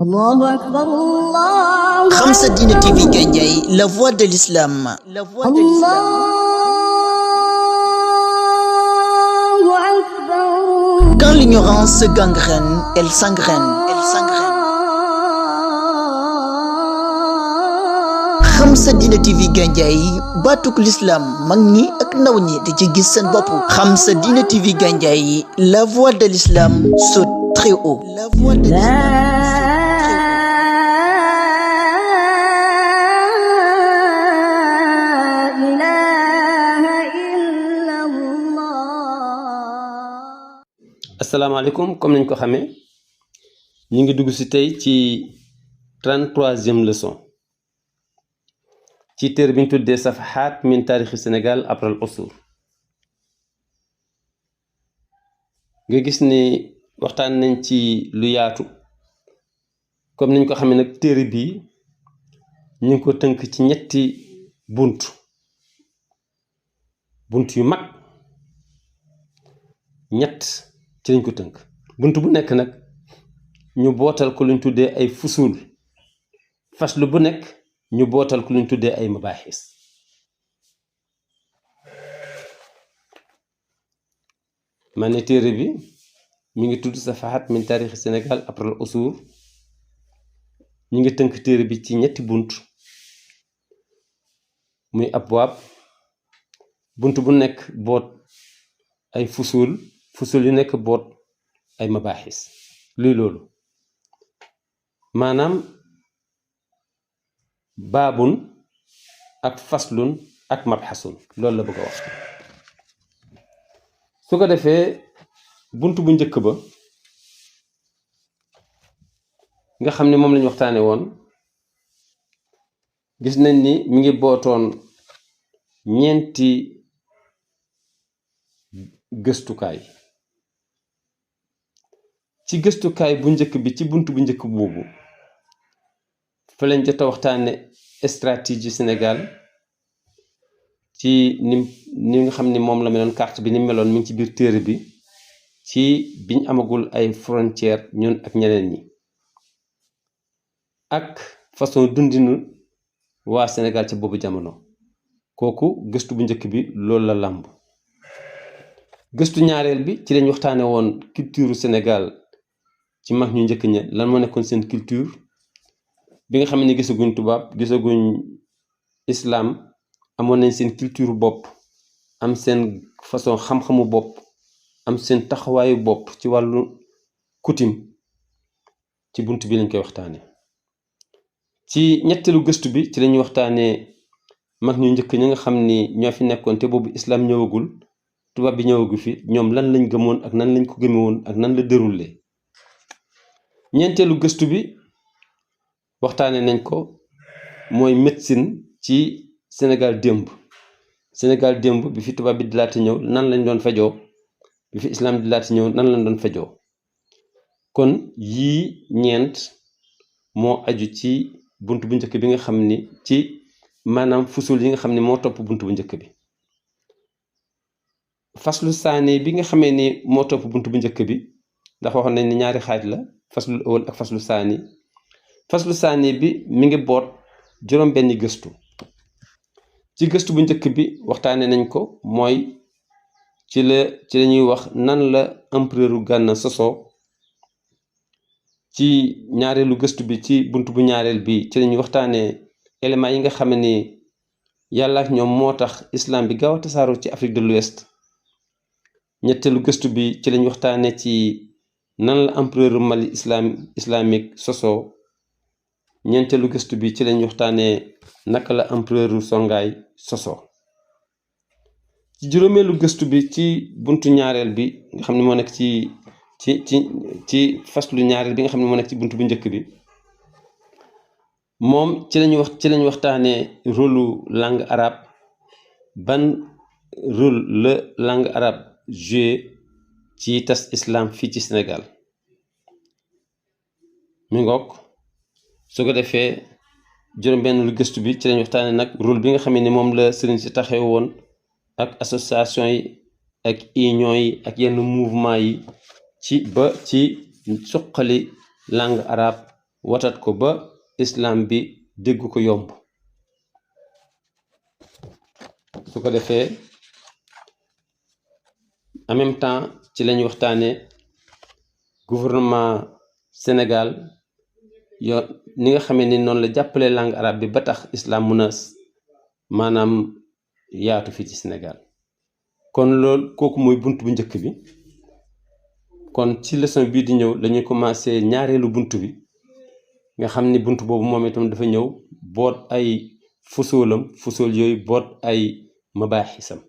الله أكبر الله Khamsa Dina TV Gandiaye, la voix de l'islam. الله أكبر. Quand l'ignorance se gangrène, elle s'engraine. Khamsa Dina TV Gandiaye, batuk l'islam, mag ñi ak ndaw ñi di ci gis seen bopp. Khamsa Dina TV Gandiaye, la voix de l'islam saute très haut. La voix de l'islam. asalaamaaleykum comme nañ ko xamee ñu ngi dugg ci tey ci 33e leçon ci téere bi ñu tuddee safahaat min taarixi Sénégal après al usur nga gis ni waxtaan nañ ci lu yaatu comme nañ ko xamee nag téere bi ñu ngi ko tënk ci ñetti bunt yu mag ñett ci lañ ko tënk bunt bu nekk nag ñu bootal ko luñ tuddee ay fusul faslu bu nekk ñu bootal ko luñ tuddee ay mabaaxis ma ne téere bi mi ngi tudd safahat min taarixi Sénégal après al usur ñu ngi tënk téere bi ci ñetti bunt muy abwaab bunt bu nekk boot ay fusul yu nekk boot ay mabaaxis luy loolu maanaam baabun ak faslun ak mabxasun loolu la bëgg a wax su ko defee bunt bu njëkk ba nga xam ne moom lañu waxtaane woon gis nañ ni mi ngi bootoon ñeenti gëstukaay ci gëstukaay bu njëkk bi ci bunt bu njëkk boobu fa lañ jot a waxtaane stratégie Sénégal ci ni nga xam ni moom la meloon carte bi ni meloon mi ngi ci biir téere bi ci biñ amagul ay frontière ñun ak ñeneen ñi ak façon dundinu waa Sénégal ci boobu jamono kooku gëstu bu njëkk bi loolu la làmb gëstu ñaareel bi ci lañ waxtaane woon culture Sénégal ci mag ñu njëkk ña lan moo nekkoon seen culture bi nga xam ne gisaguñ tubaab gisaguñ islam amoon nañ seen culture bopp am seen façon xam-xamu bopp am seen taxawaayu bopp ci wàllu coutume ci bunt bi lañ koy waxtaane ci ñetteelu gëstu bi ci lañuy waxtaanee mag ñu njëkk ña nga xam ni ñoo fi nekkoon te boobu islam ñëwagul tubaab bi ñëwagu fi ñoom lan lañ gëmoon ak nan lañ ko gëmewoon ak nan la déroulé ñeenteelu gëstu bi waxtaane nañ ko mooy médecine ci Sénégal démb bi fi tubaab bi di laata ñëw nan lañ doon fajoo bi fi islam di laata ñëw nan lañ doon fajoo kon yii ñeent moo aju ci bunt bu njëkk bi nga xam ni ci maanaam fusul yi nga xam ni moo topp bunt bu njëkk bi faslu saani bi nga xamee ni moo topp bunt bu njëkk bi ndax waxoon nañ ni ñaari xaaj la faslu awal ak faslu saani bi mi ngi boot juróom benni gëstu ci gëstu bu njëkk bi waxtaane nañ ko mooy ci lañuy wax nan la empereur Gànna sosoo ci ñaareelu gëstu bi ci bunt bu ñaareel bi ci lañuy waxtaane éléments yi nga xam ni yàlla ak ñoom moo tax islam bi gaaw a tasaaroo ci Afrique de l'Ouest ñetteelu gëstu bi ci lañ waxtaane ci nan la empereur Mali islamique sosoo ñeenteelu gëstu bi ci lañ waxtaane naka la empereur Songhai sosoo ci juróomeelu gëstu bi ci buntu ñaareel bi nga xam ne moo nekk ci faslu ñaareel bi nga xam ne moo nekk ci buntu bu njëkk bi moom ci lañ waxtaane rôlu langue arabe ban rôle la langue arabe joué ci tas islam fii ci Sénégal mi ngoog su ko defee juróom-benn lu gëstu bi ci lañ waxtaane nag rôle bi nga xam ne moom la sëriñ si taxaw woon ak association yi ak union yi ak yenn mouvement yi ci suqali langue arabe watat ko ba islam bi dégg ko yomb su ko defee en même temps ci lañu waxtaane gouvernement Sénégal yo ni nga xamee ni noonu la jàppale langue arabe bi ba tax islam mun a maanaam yaatu fii ci Sénégal kon loolu kooku mooy bunt bu njëkk bi kon ci leçon bii di ñëw lañuy commencé ñaareelu bunt bi nga xam ni bunt boobu moom itam dafa ñëw boot ay fusool yooyu boot ay mabaaxisam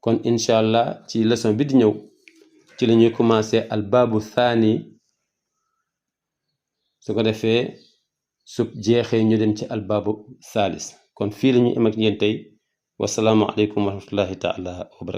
kon incha allah ci leçon bi di ñëw ci la ñuy commencé al baabu thani su ko defee su jeexee ñu dem ci al baabu thalis kon fii la ñuy am ak yéen tey wasalaamu aleykum wa rahmatullahi taala wa barakatuh